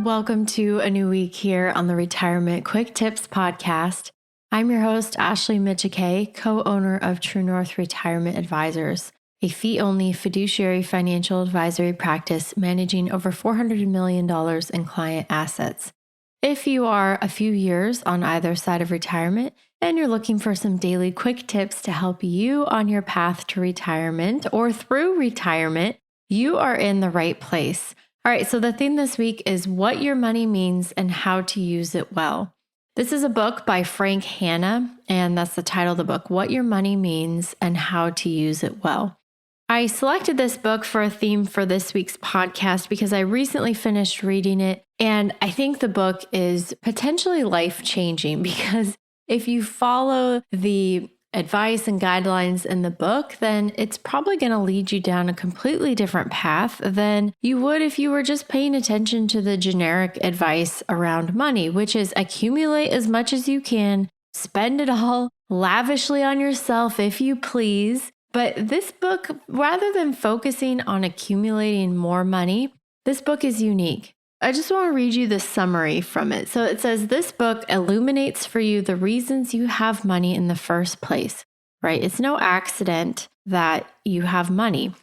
Welcome to a new week here on the Retirement Quick Tips podcast. I'm your host, Ashley Micciche, co-owner of True North Retirement Advisors, a fee-only fiduciary financial advisory practice managing over $400 million in client assets. If you are a few years on either side of retirement and you're looking for some daily quick tips to help you on your path to retirement or through retirement, you are in the right place. All right, so the theme this week is what your money means and how to use it well. This is a book by Hanna, and that's the title of the book, What Your Money Means and How to Use It Well. I selected this book for a theme for this week's podcast because I recently finished reading it, and I think the book is potentially life-changing because if you follow the advice and guidelines in the book, then it's probably going to lead you down a completely different path than you would if you were just paying attention to the generic advice around money, which is accumulate as much as you can, spend it all lavishly on yourself if you please. But this book, rather than focusing on accumulating more money, this book is unique. I just want to read you the summary from it. So it says, this book illuminates for you the reasons you have money in the first place, right? It's no accident that you have money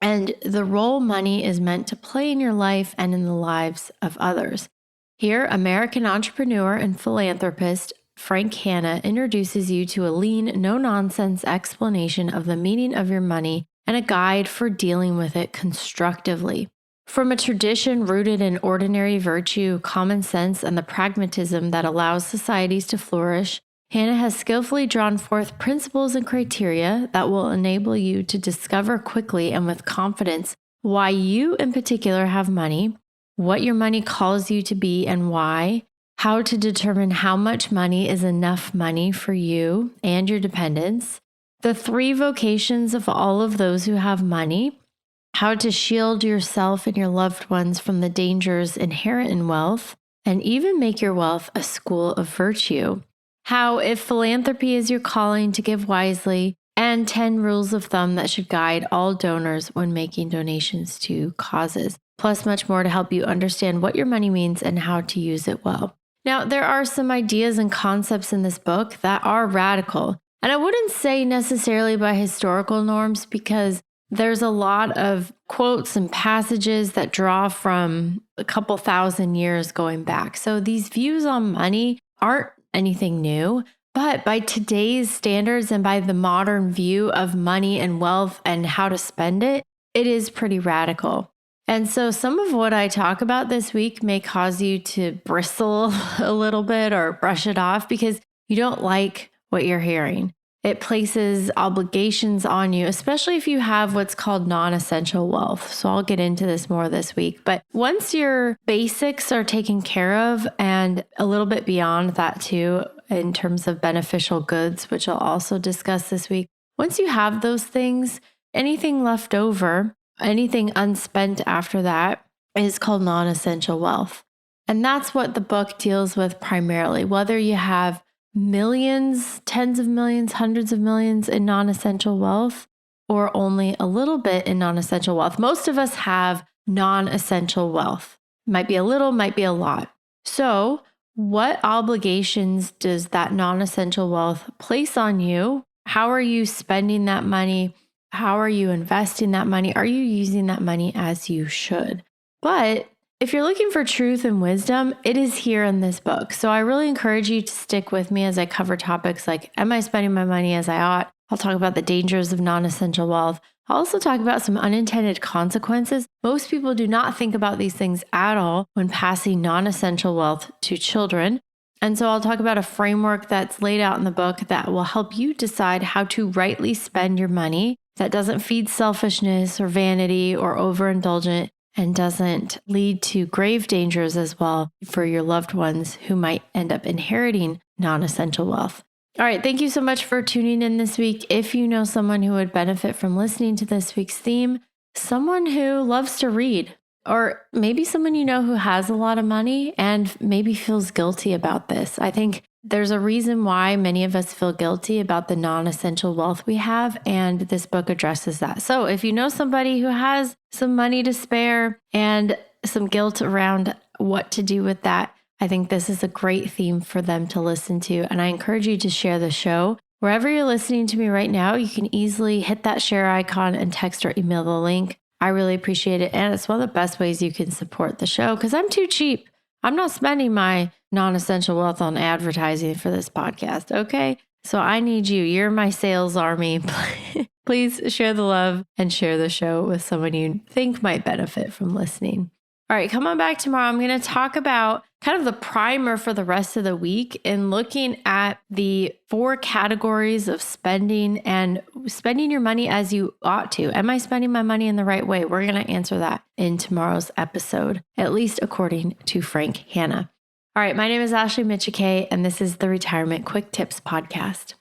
and the role money is meant to play in your life and in the lives of others. Here, American entrepreneur and philanthropist Hanna introduces you to a lean, no-nonsense explanation of the meaning of your money and a guide for dealing with it constructively. From a tradition rooted in ordinary virtue, common sense, and the pragmatism that allows societies to flourish, Hanna has skillfully drawn forth principles and criteria that will enable you to discover quickly and with confidence why you in particular have money, what your money calls you to be and why, how to determine how much money is enough money for you and your dependents, the three vocations of all of those who have money, how to shield yourself and your loved ones from the dangers inherent in wealth, and even make your wealth a school of virtue. How, if philanthropy is your calling, to give wisely, and 10 rules of thumb that should guide all donors when making donations to causes, plus much more to help you understand what your money means and how to use it well. Now, there are some ideas and concepts in this book that are radical, and I wouldn't say necessarily by historical norms because there's a lot of quotes and passages that draw from a couple thousand years going back. So these views on money aren't anything new, but by today's standards and by the modern view of money and wealth and how to spend it, it is pretty radical. And so some of what I talk about this week may cause you to bristle a little bit or brush it off because you don't like what you're hearing. It places obligations on you, especially if you have what's called non-essential wealth. So I'll get into this more this week. But once your basics are taken care of and a little bit beyond that too, in terms of beneficial goods, which I'll also discuss this week, once you have those things, anything left over, anything unspent after that is called non-essential wealth. And that's what the book deals with primarily, whether you have millions, tens of millions, hundreds of millions in non-essential wealth, or only a little bit in non-essential wealth. Most of us have non-essential wealth. Might be a little, might be a lot. So what obligations does that non-essential wealth place on you? How are you spending that money? How are you investing that money? Are you using that money as you should? But if you're looking for truth and wisdom, it is here in this book. So I really encourage you to stick with me as I cover topics like, am I spending my money as I ought? I'll talk about the dangers of non-essential wealth. I'll also talk about some unintended consequences. Most people do not think about these things at all when passing non-essential wealth to children. And so I'll talk about a framework that's laid out in the book that will help you decide how to rightly spend your money that doesn't feed selfishness or vanity or overindulgent and doesn't lead to grave dangers as well for your loved ones who might end up inheriting non-essential wealth. All right, thank you so much for tuning in this week. If you know someone who would benefit from listening to this week's theme, someone who loves to read, or maybe someone you know who has a lot of money and maybe feels guilty about this. I think there's a reason why many of us feel guilty about the non-essential wealth we have, and this book addresses that. So if you know somebody who has some money to spare and some guilt around what to do with that, I think this is a great theme for them to listen to. And I encourage you to share the show. Wherever you're listening to me right now, you can easily hit that share icon and text or email the link. I really appreciate it. And it's one of the best ways you can support the show because I'm too cheap. I'm not spending my non-essential wealth on advertising for this podcast. Okay. So I need you. You're my sales army. Please share the love and share the show with someone you think might benefit from listening. All right, come on back tomorrow. I'm going to talk about kind of the primer for the rest of the week and looking at the 4 categories of spending and spending your money as you ought to. Am I spending my money in the right way? We're going to answer that in tomorrow's episode, at least according to Frank Hanna. All right, my name is Ashley Micciche, and this is the Retirement Quick Tips Podcast.